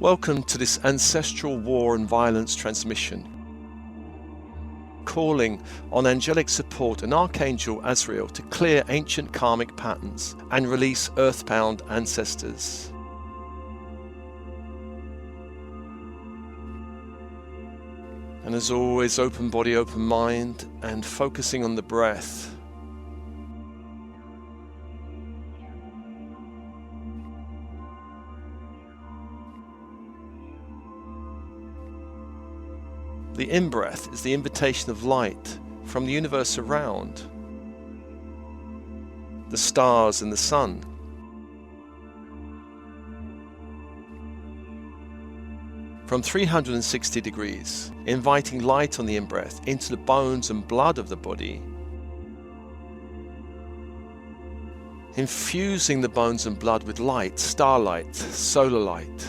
Welcome to this ancestral war and violence transmission, calling on Angelic Support and Archangel Azrael to clear ancient karmic patterns and release earthbound ancestors. And as always, open body, open mind, and focusing on the breath. The in-breath is the invitation of light from the universe around, the stars and the sun. From 360 degrees, inviting light on the in-breath into the bones and blood of the body, infusing the bones and blood with light, starlight, solar light.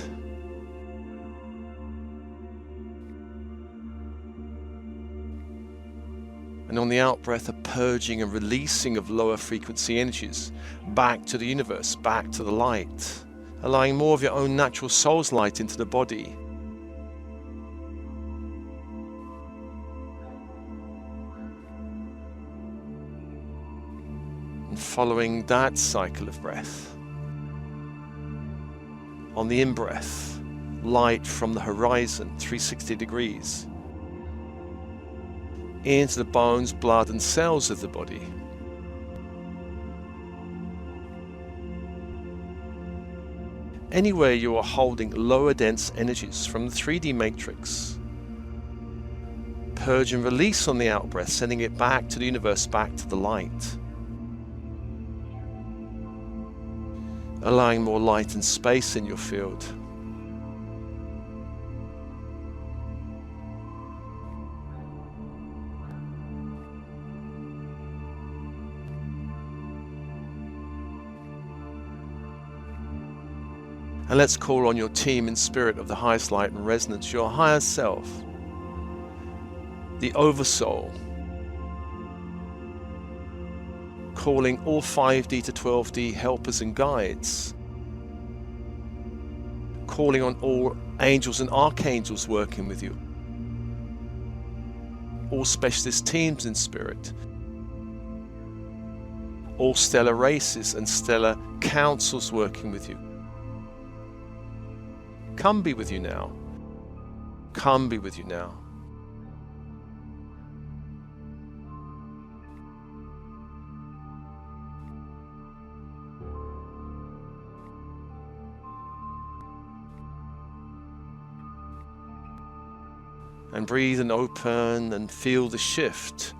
And on the out-breath, a purging and releasing of lower frequency energies back to the universe, back to the light, allowing more of your own natural soul's light into the body. And following that cycle of breath, on the in-breath, light from the horizon, 360 degrees, into the bones, blood and cells of the body. Anywhere you are holding lower dense energies from the 3D matrix, purge and release on the out-breath, sending it back to the universe, back to the light. Allowing more light and space in your field. And let's call on your team in spirit of the highest light and resonance, your higher self, the Oversoul, calling all 5D to 12D helpers and guides, calling on all angels and archangels working with you, all specialist teams in spirit, all stellar races and stellar councils working with you. Come be with you now. Come be with you now. And breathe and open and feel the shift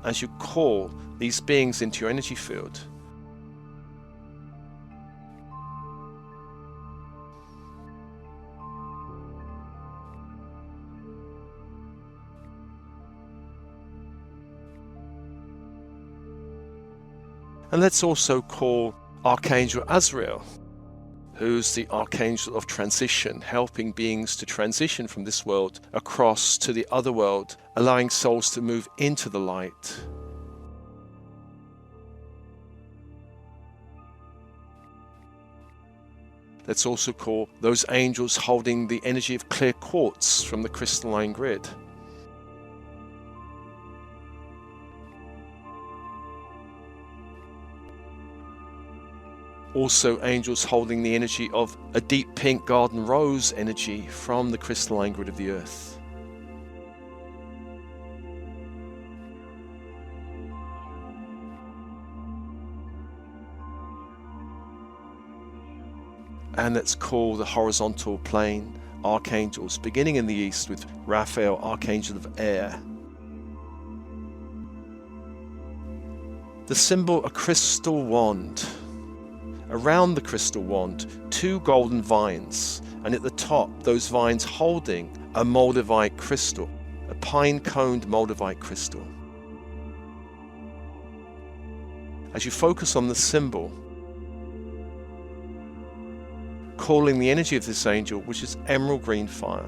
as you call these beings into your energy field. And let's also call Archangel Azrael, who's the Archangel of Transition, helping beings to transition from this world across to the other world, allowing souls to move into the light. Let's also call those angels holding the energy of Clear Quartz from the Crystalline Grid. Also angels holding the energy of a deep pink garden rose energy from the crystalline grid of the earth. And let's call the horizontal plane archangels, beginning in the east with Raphael, Archangel of Air. The symbol, a crystal wand. Around the crystal wand, 2 golden vines, and at the top, those vines holding a moldavite crystal, a pine-coned moldavite crystal. As you focus on the symbol, calling the energy of this angel, which is emerald green fire,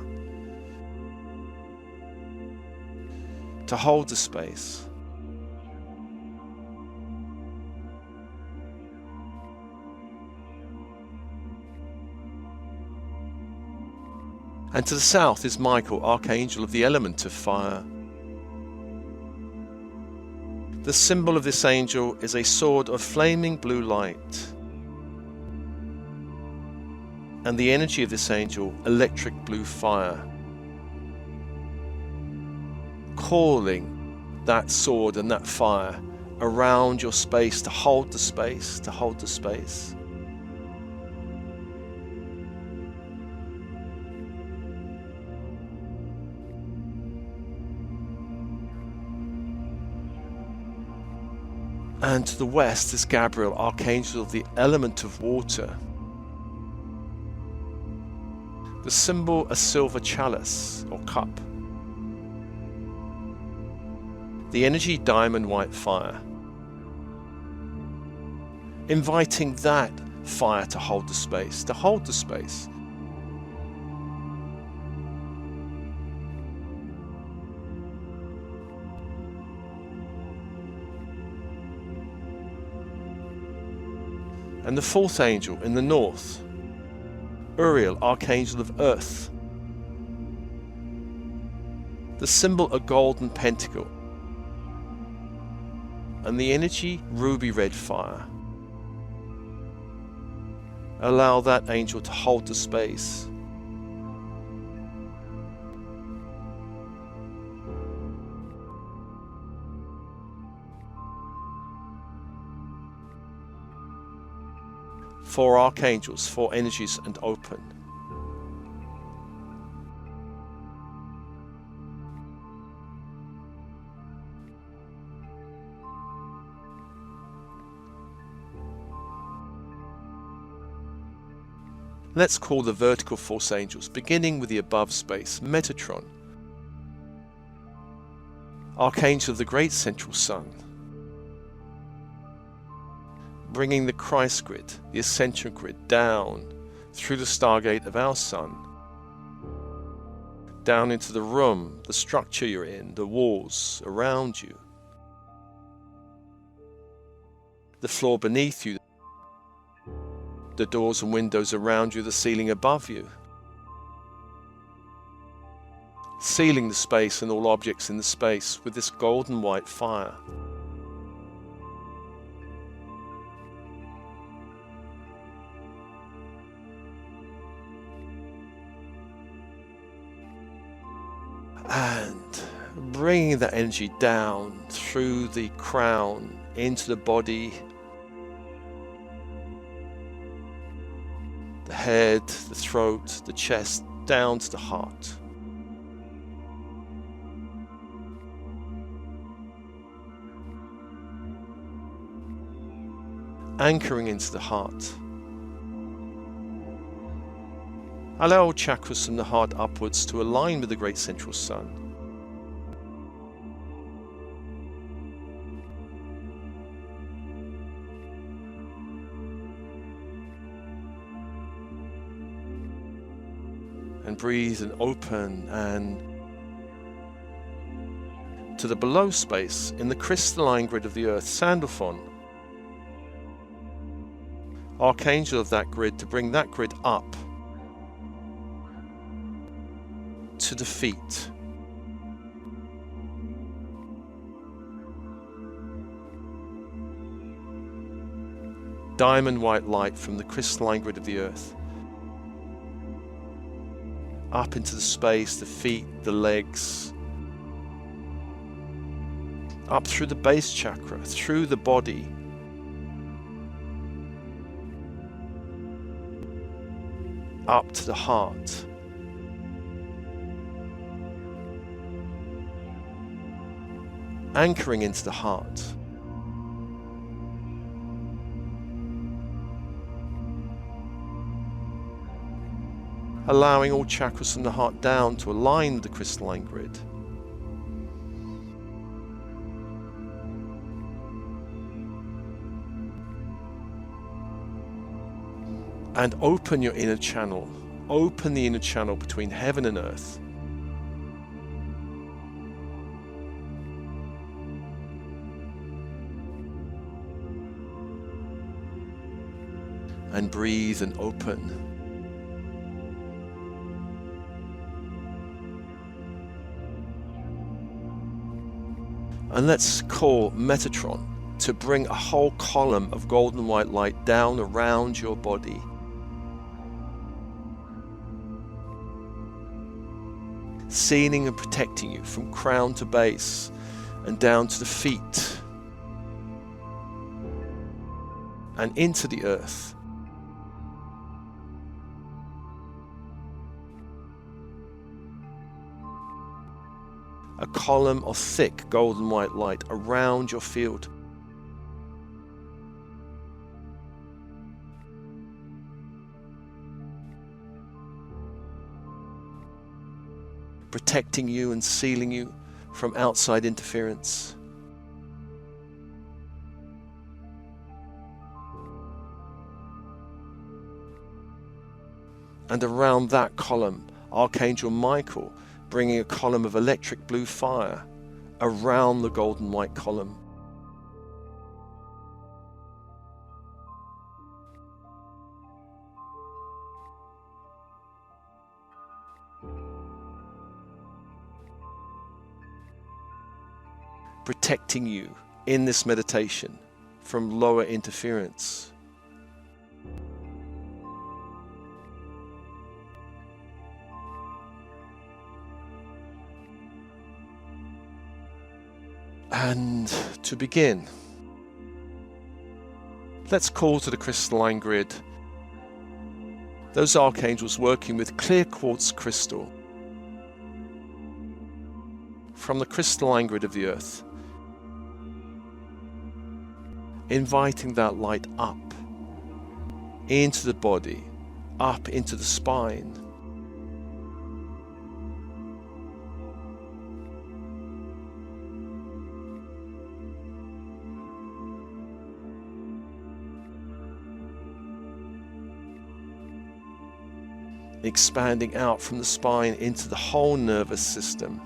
to hold the space. And to the south is Michael, Archangel of the element of fire. The symbol of this angel is a sword of flaming blue light. And the energy of this angel, electric blue fire. Calling that sword and that fire around your space to hold the space, to hold the space. And to the west is Gabriel, Archangel of the element of water. The symbol, a silver chalice or cup. The energy, diamond white fire. Inviting that fire to hold the space, to hold the space. And the fourth angel in the north, Uriel, Archangel of Earth. The symbol, a golden pentacle. And the energy, ruby red fire. Allow that angel to hold the space. Four archangels, four energies, and open. Let's call the vertical force angels, beginning with the above space, Metatron, Archangel of the great central sun, bringing the Christ grid, the ascension grid, down through the stargate of our sun, down into the room, the structure you're in, the walls around you, the floor beneath you, the doors and windows around you, the ceiling above you, sealing the space and all objects in the space with this golden white fire. And bringing that energy down through the crown into the body, the head, the throat, the chest, down to the heart. Anchoring into the heart. Allow all chakras from the heart upwards to align with the great central sun. And breathe and open and to the below space in the crystalline grid of the earth, Sandalphon, Archangel of that grid, to bring that grid up to the feet. Diamond white light from the crystalline grid of the earth. Up into the space, the feet, the legs. Up through the base chakra, through the body. Up to the heart. Anchoring into the heart. Allowing all chakras from the heart down to align with the crystalline grid. And open your inner channel. Open the inner channel between heaven and earth. And breathe and open. And let's call Metatron to bring a whole column of golden white light down around your body. Sealing and protecting you from crown to base and down to the feet and into the earth. A column of thick golden white light around your field. Protecting you and sealing you from outside interference. And around that column, Archangel Michael bringing a column of electric blue fire around the golden white column. Protecting you in this meditation from lower interference. And to begin, let's call to the Crystalline Grid those archangels working with clear quartz crystal from the crystalline grid of the earth, inviting that light up into the body, up into the spine. Expanding out from the spine into the whole nervous system.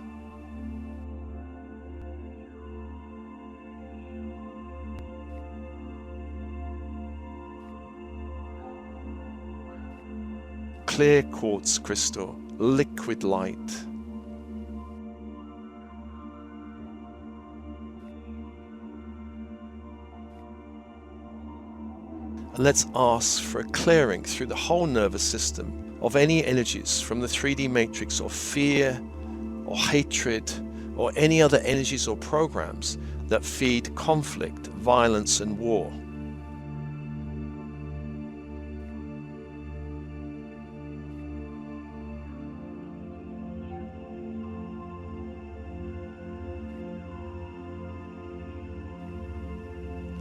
Clear quartz crystal, liquid light. And let's ask for a clearing through the whole nervous system of any energies from the 3D matrix of fear or hatred or any other energies or programs that feed conflict, violence and war.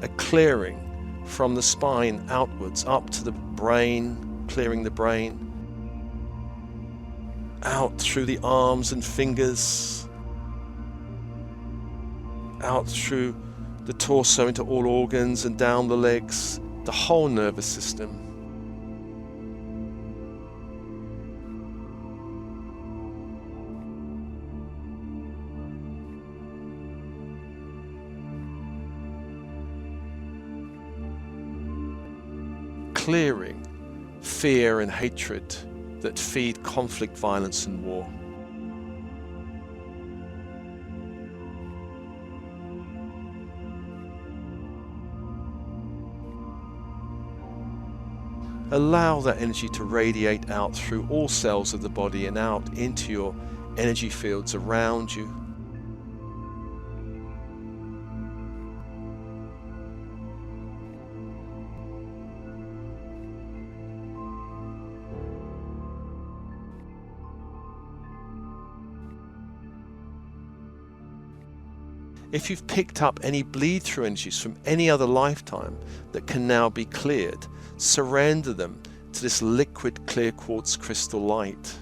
A clearing from the spine outwards up to the brain, clearing the brain, out through the arms and fingers, out through the torso into all organs and down the legs, the whole nervous system. Clearing fear and hatred that feed conflict, violence and war. Allow that energy to radiate out through all cells of the body and out into your energy fields around you. If you've picked up any bleed-through energies from any other lifetime that can now be cleared, surrender them to this liquid clear quartz crystal light.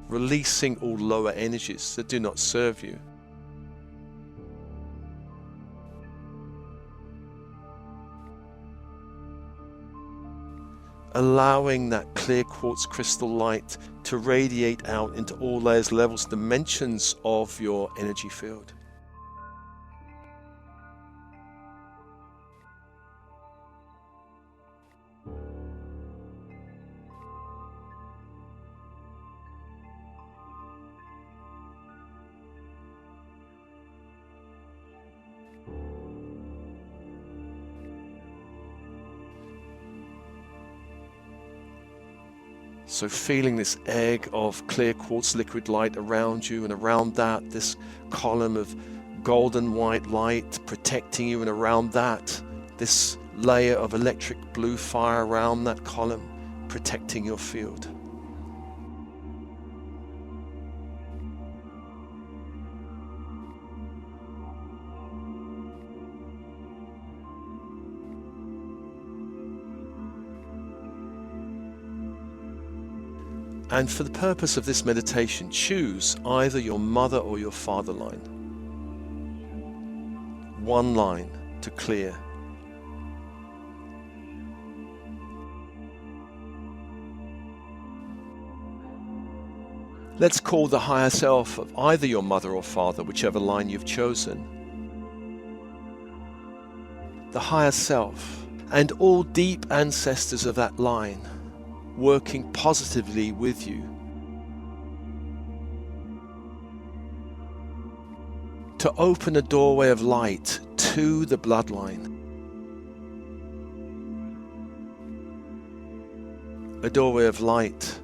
Releasing all lower energies that do not serve you. Allowing that clear quartz crystal light to radiate out into all layers, levels, dimensions of your energy field. So feeling this egg of clear quartz liquid light around you, and around that, this column of golden white light protecting you, and around that, this layer of electric blue fire around that column, protecting your field. And for the purpose of this meditation, choose either your mother or your father line. One line to clear. Let's call the higher self of either your mother or father, whichever line you've chosen, the higher self, and all deep ancestors of that line working positively with you to open a doorway of light to the bloodline, a doorway of light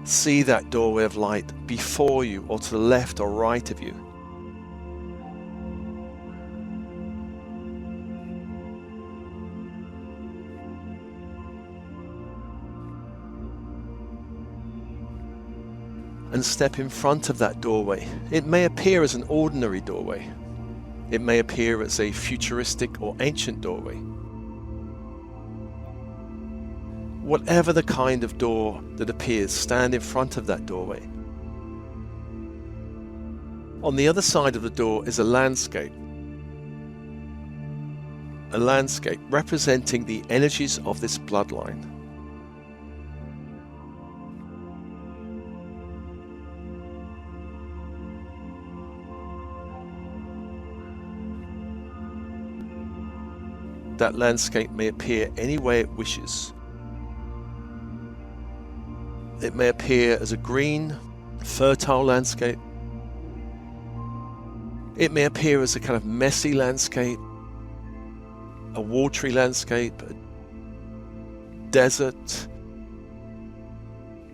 see that doorway of light before you, or to the left or right of you. And step in front of that doorway. It may appear as an ordinary doorway. It may appear as a futuristic or ancient doorway. Whatever the kind of door that appears, stand in front of that doorway. On the other side of the door is a landscape representing the energies of this bloodline. That landscape may appear any way it wishes. It may appear as a green, fertile landscape. It may appear as a kind of messy landscape, a watery landscape, a desert,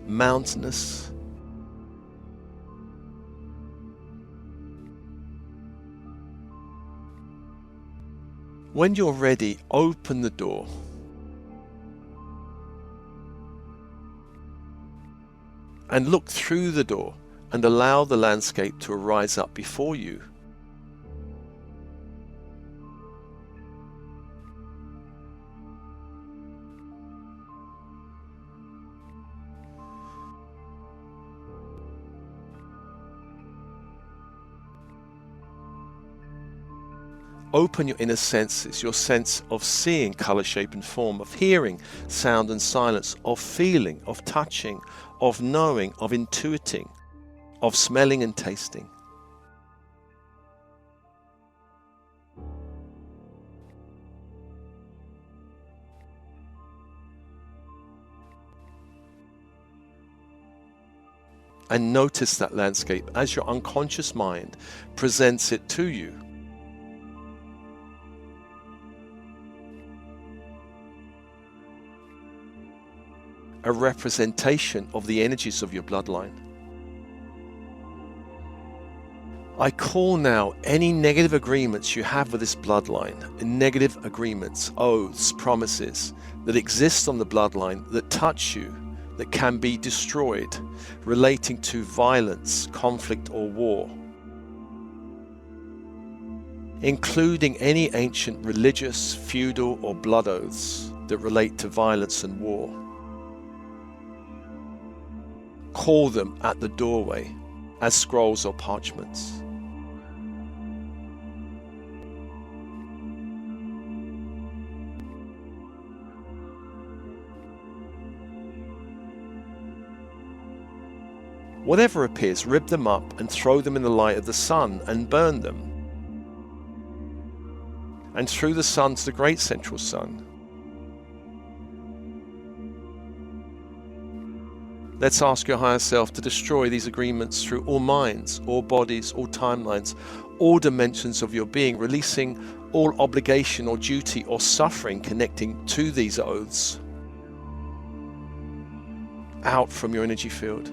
mountainous. When you're ready, open the door. And look through the door and allow the landscape to arise up before you. Open your inner senses, your sense of seeing color, shape and form, of hearing sound and silence, of feeling, of touching, of knowing, of intuiting, of smelling and tasting. And notice that landscape as your unconscious mind presents it to you. A representation of the energies of your bloodline. I call now any negative agreements you have with this bloodline, negative agreements, oaths, promises that exist on the bloodline that touch you, that can be destroyed, relating to violence, conflict or war, including any ancient religious, feudal or blood oaths that relate to violence and war. Call them at the doorway as scrolls or parchments. Whatever appears, rip them up and throw them in the light of the sun and burn them. And through the sun to the great central sun. Let's ask your higher self to destroy these agreements through all minds, all bodies, all timelines, all dimensions of your being, releasing all obligation or duty or suffering connecting to these oaths out from your energy field.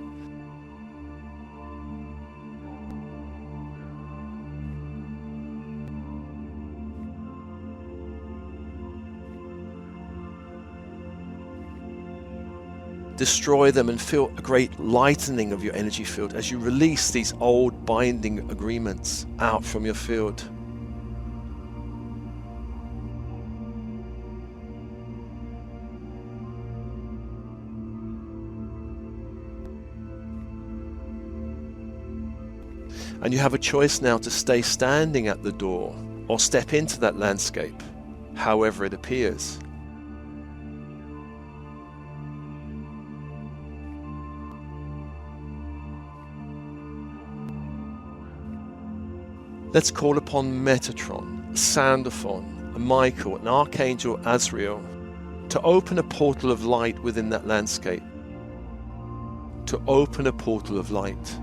Destroy them and feel a great lightening of your energy field as you release these old binding agreements out from your field. And you have a choice now to stay standing at the door or step into that landscape, however it appears. Let's call upon Metatron, Sandalphon, Michael, and Archangel Azrael to open a portal of light within that landscape. To open a portal of light.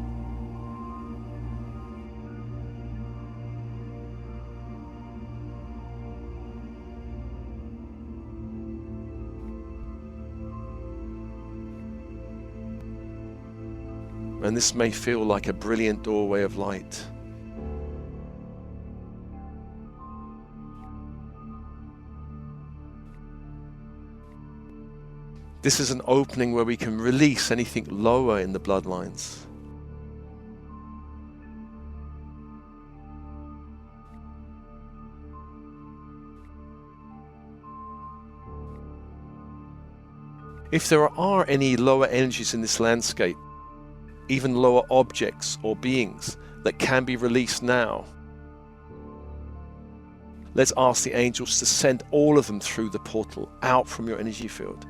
And this may feel like a brilliant doorway of light. This is an opening where we can release anything lower in the bloodlines. If there are any lower energies in this landscape, even lower objects or beings that can be released now, let's ask the angels to send all of them through the portal out from your energy field.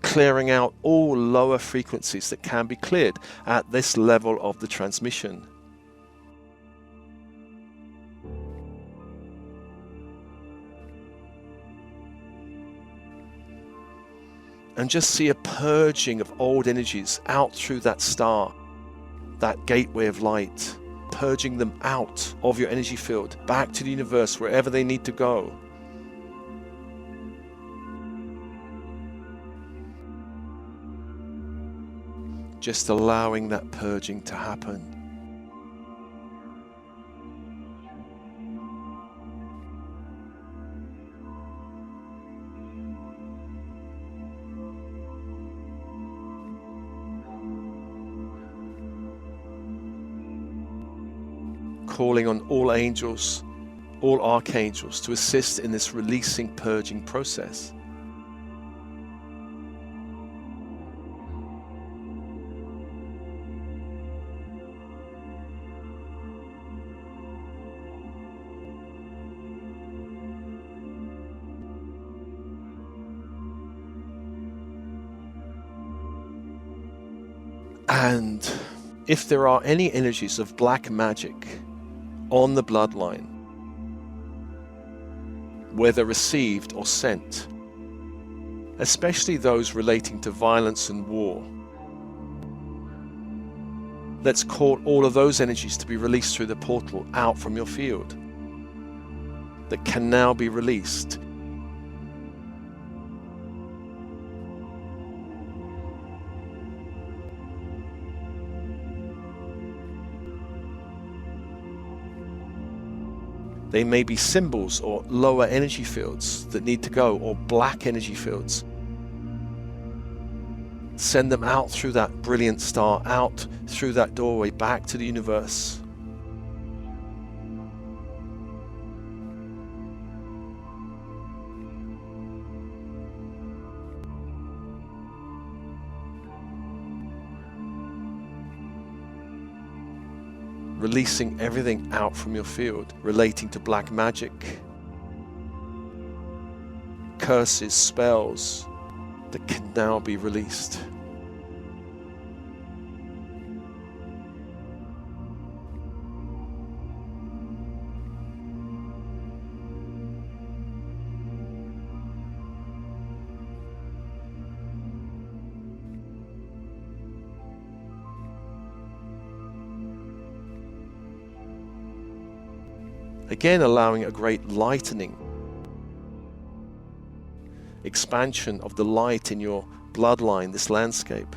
Clearing out all lower frequencies that can be cleared at this level of the transmission. And just see a purging of old energies out through that star, that gateway of light, purging them out of your energy field, back to the universe, wherever they need to go. Just allowing that purging to happen. Calling on all angels, all archangels to assist in this releasing, purging process. And if there are any energies of black magic on the bloodline, whether received or sent, especially those relating to violence and war, let's call all of those energies to be released through the portal out from your field that can now be released. They may be symbols or lower energy fields that need to go, or black energy fields. Send them out through that brilliant star, out through that doorway, back to the universe. Releasing everything out from your field relating to black magic, curses, spells, that can now be released. Again, allowing a great lightening, expansion of the light in your bloodline, this landscape.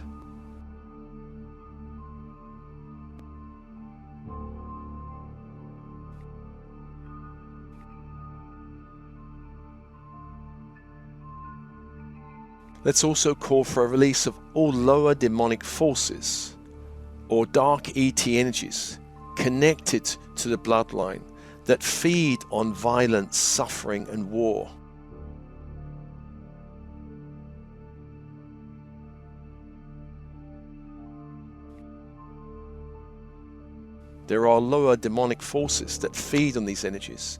Let's also call for a release of all lower demonic forces or dark ET energies connected to the bloodline that feed on violence, suffering, and war. There are lower demonic forces that feed on these energies.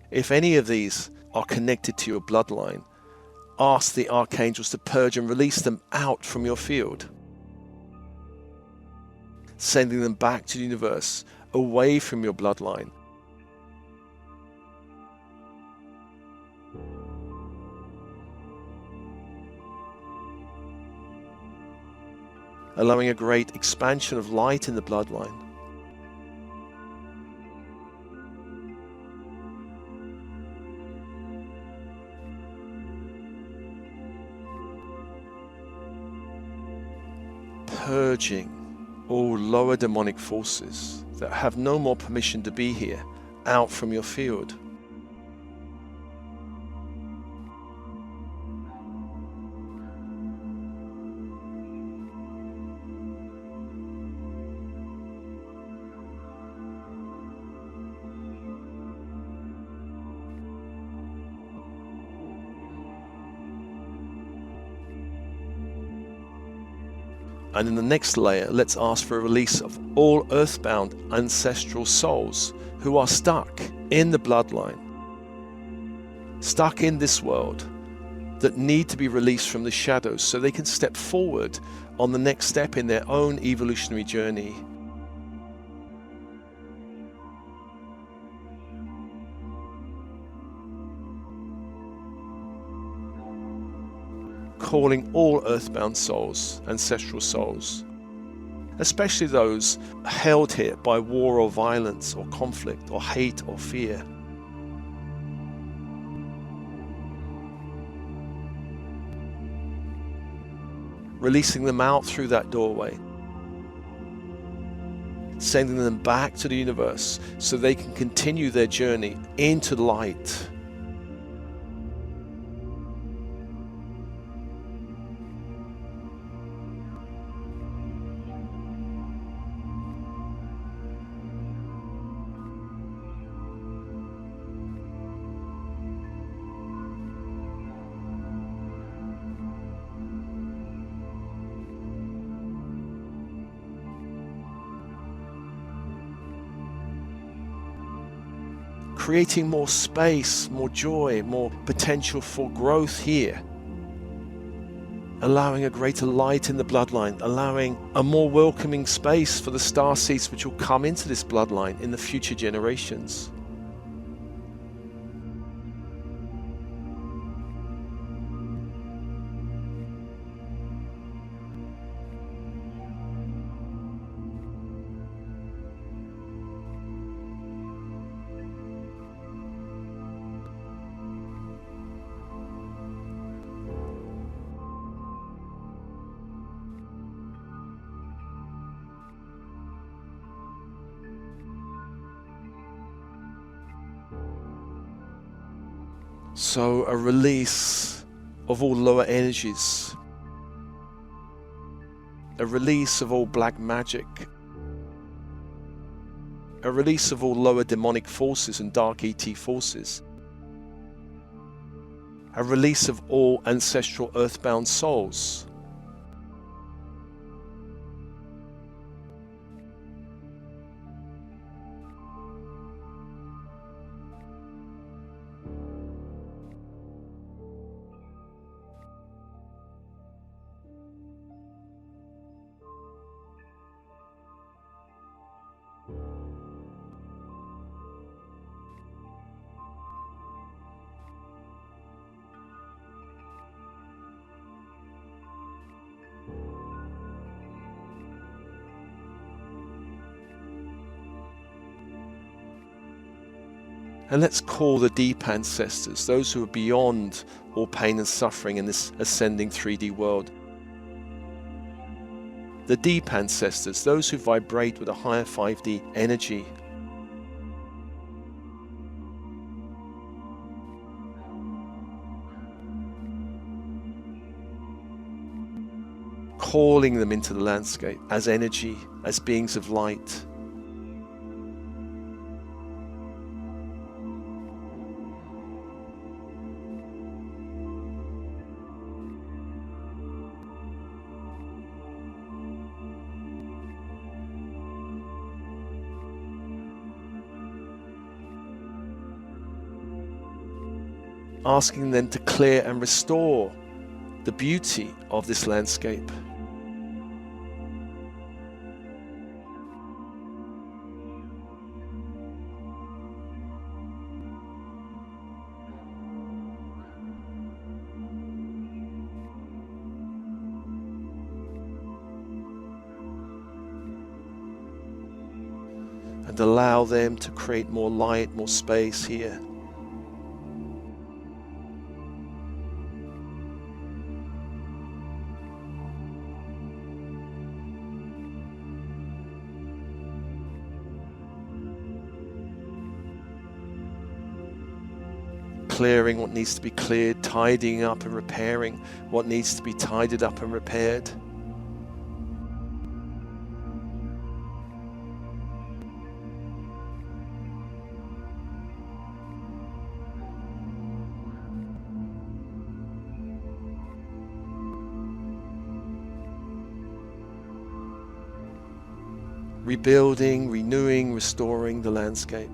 If any of these are connected to your bloodline, ask the archangels to purge and release them out from your field, sending them back to the universe, away from your bloodline. Allowing a great expansion of light in the bloodline. Purging all lower demonic forces that have no more permission to be here out from your field. And in the next layer, let's ask for a release of all earthbound ancestral souls who are stuck in the bloodline, stuck in this world, that need to be released from the shadows so they can step forward on the next step in their own evolutionary journey. Calling all earthbound souls, ancestral souls, especially those held here by war or violence or conflict or hate or fear. Releasing them out through that doorway, sending them back to the universe so they can continue their journey into light. Creating more space, more joy, more potential for growth here. Allowing a greater light in the bloodline, allowing a more welcoming space for the star seeds which will come into this bloodline in the future generations. So a release of all lower energies, a release of all black magic, a release of all lower demonic forces and dark ET forces, a release of all ancestral earthbound souls. And let's call the deep ancestors, those who are beyond all pain and suffering in this ascending 3D world. The deep ancestors, those who vibrate with a higher 5D energy. Calling them into the landscape as energy, as beings of light. Asking them to clear and restore the beauty of this landscape. And allow them to create more light, more space here. Clearing what needs to be cleared, tidying up and repairing what needs to be tidied up and repaired. Rebuilding, renewing, restoring the landscape.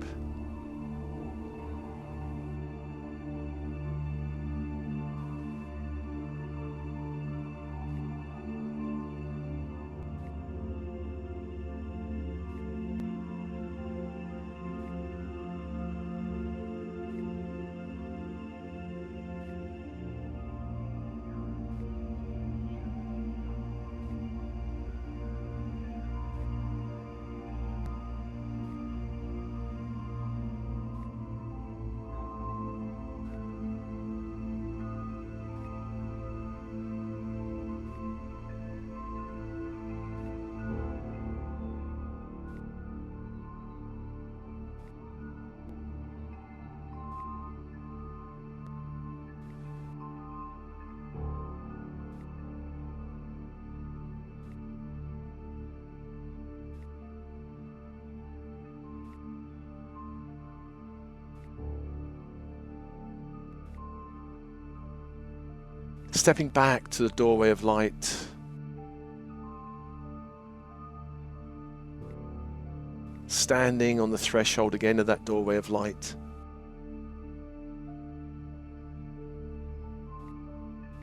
Stepping back to the doorway of light. Standing on the threshold again of that doorway of light.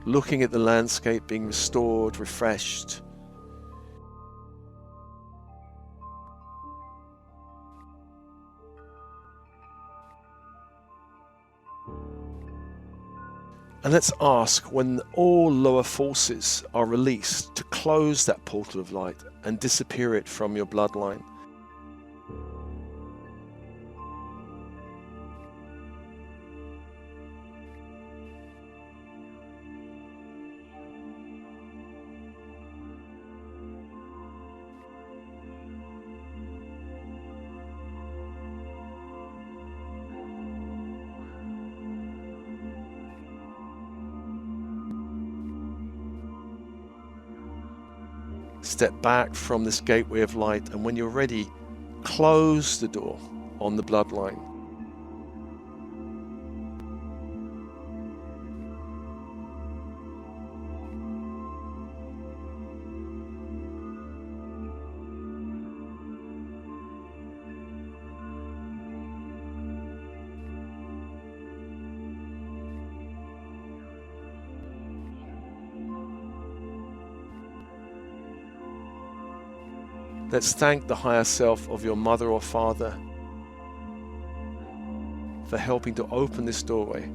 Looking at the landscape being restored, refreshed. And let's ask, when all lower forces are released, to close that portal of light and disappear it from your bloodline. Step back from this gateway of light, and when you're ready, close the door on the bloodline. Let's thank the higher self of your mother or father for helping to open this doorway.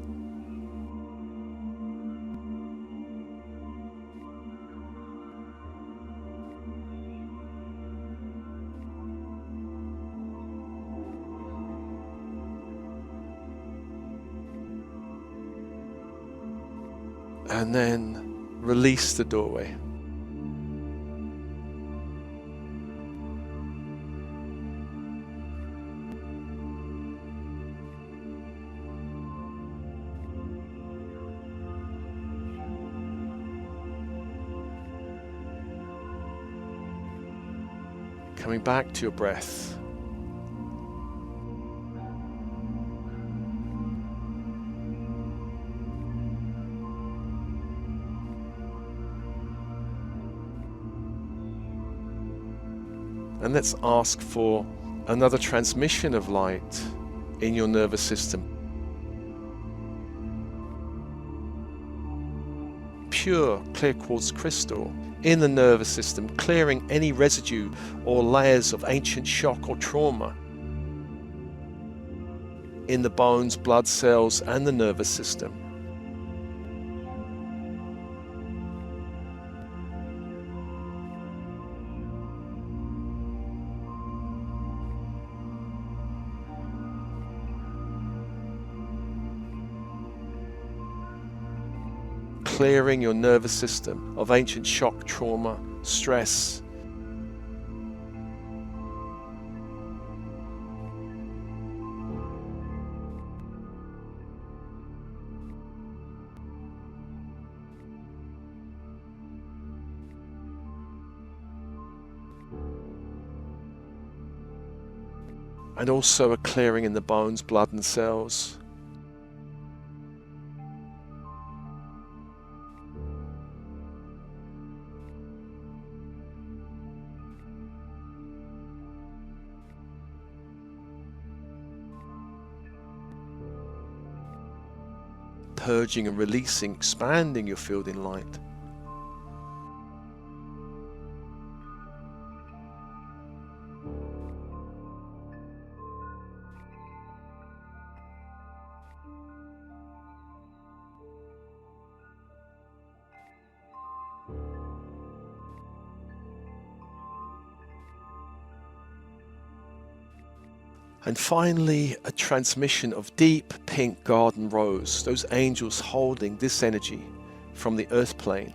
And then release the doorway. Coming back to your breath. And let's ask for another transmission of light in your nervous system. Pure clear quartz crystal in the nervous system, clearing any residue or layers of ancient shock or trauma in the bones, blood cells, and the nervous system. Clearing your nervous system of ancient shock, trauma, stress. And also a clearing in the bones, blood, and cells. Purging and releasing, expanding your field in light. And finally, a transmission of deep pink garden rose, those angels holding this energy from the earth plane.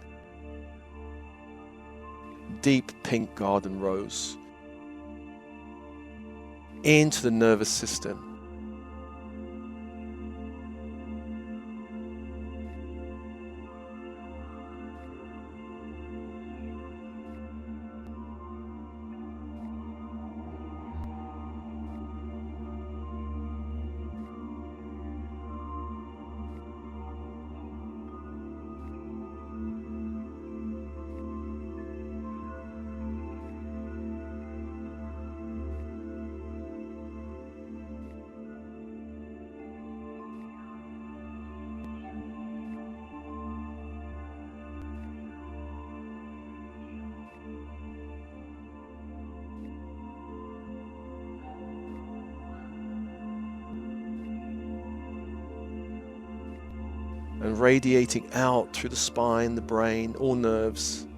Deep pink garden rose into the nervous system. And radiating out through the spine, the brain, all nerves.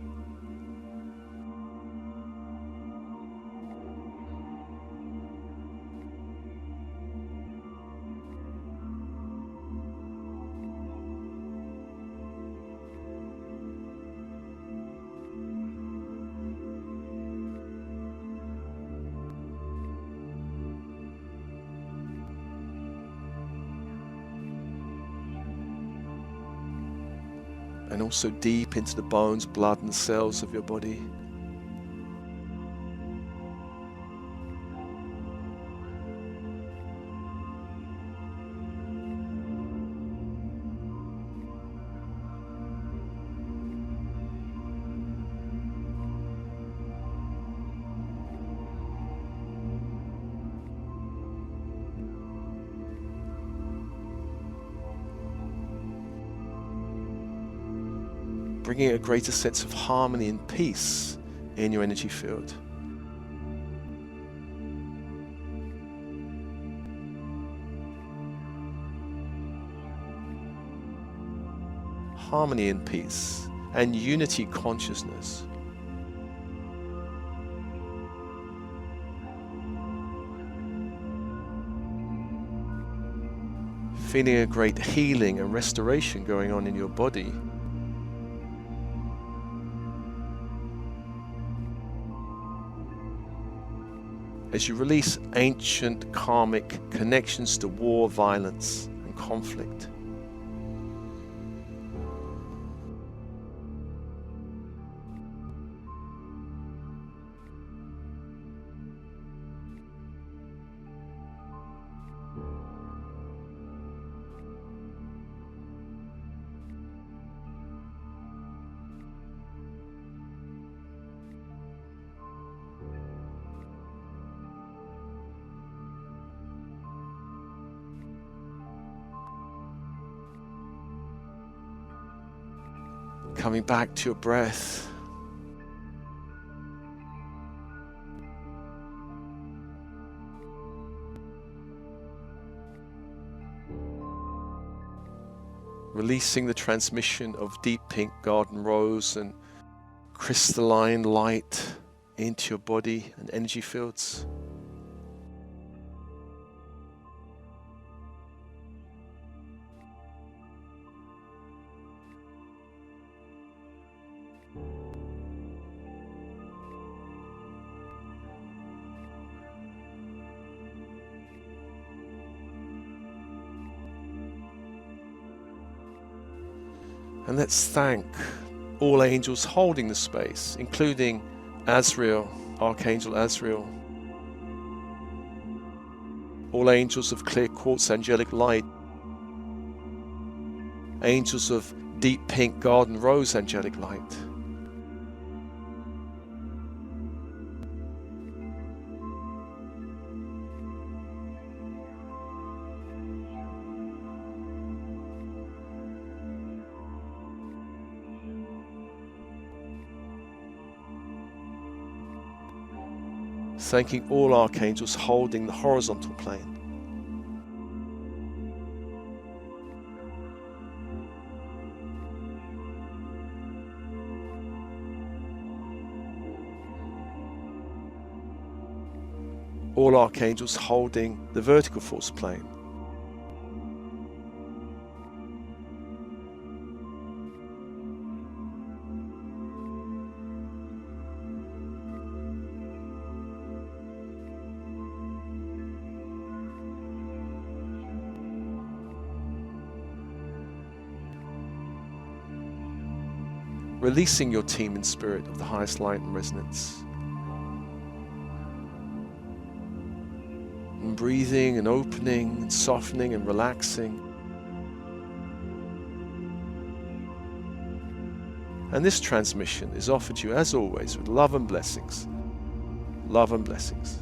And also deep into the bones, blood, and cells of your body. Bringing a greater sense of harmony and peace in your energy field. Harmony and peace and unity consciousness. Feeling a great healing and restoration going on in your body as you release ancient karmic connections to war, violence, and conflict. Coming back to your breath. Releasing the transmission of deep pink garden rose and crystalline light into your body and energy fields. And let's thank all angels holding the space, including Azrael, Archangel Azrael, all angels of Clear Quartz, Angelic Light, angels of Deep Pink Garden Rose, Angelic Light. Thanking all archangels holding the horizontal plane. All archangels holding the vertical force plane. Releasing your team in spirit of the highest light and resonance. And breathing and opening and softening and relaxing. And this transmission is offered to you as always with love and blessings. Love and blessings.